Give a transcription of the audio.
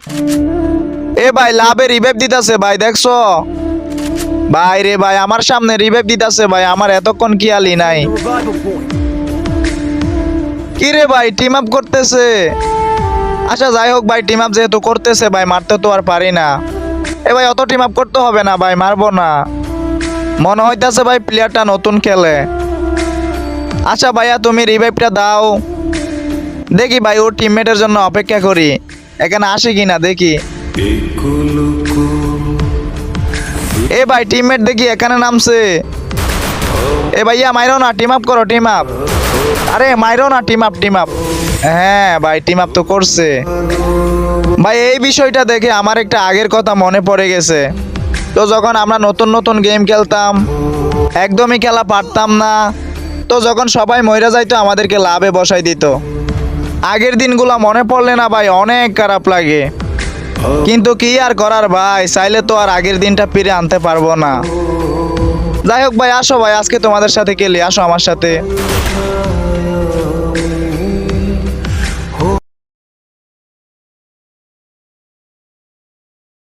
এ ভাই লাভে রিভাইভ দিতাছে ভাই, দেখছো ভাই? রে ভাই আমার সামনে রিভাইভ দিতাছে ভাই, আমার এতক্ষণ খেয়ালই নাই। কি রে ভাই, টিম আপ করতেছে। আচ্ছা যাই হোক ভাই, টিম আপ যেহেতু করতেছে ভাই, মারতে তো আর পারি না। এ ভাই অত টিম আপ করতে হবে না ভাই, মারবো না। মনে হইতাছে ভাই প্লেয়ারটা নতুন খেলে। আচ্ছা ভাইয়া তুমি রিভাইভটা দাও, দেখি ভাই ওর টিমমেটের জন্য অপেক্ষা করি, এখানে আসে কিনা দেখি। এ ভাই টিমমেট দেখি এখানে নামছে। এ ভাইয়া মাইরো না, টিম আপ করো, টিম আপ। আরে মাইরো না, টিম আপ, টিম আপ। হ্যাঁ ভাই টিম আপ তো করছে। ভাই এই বিষয়টা দেখে আমার একটা আগের কথা মনে পড়ে গেছে। তো যখন আমরা নতুন নতুন গেম খেলতাম, একদমই খেলা পারতাম না, তো যখন সবাই মইরা যাইতো আমাদেরকে লাভে বসাই দিত। আগের দিনগুলো মনে পড়লে না ভাই অনেক খারাপ লাগে। কিন্তু কি আর করার ভাই, চাইলে তো আর আগের দিনটা ফিরে আনতে পারবো না। যাই হোক ভাই, আসো ভাই আজকে তোমাদের সাথে খেলি, আসো আমার সাথে।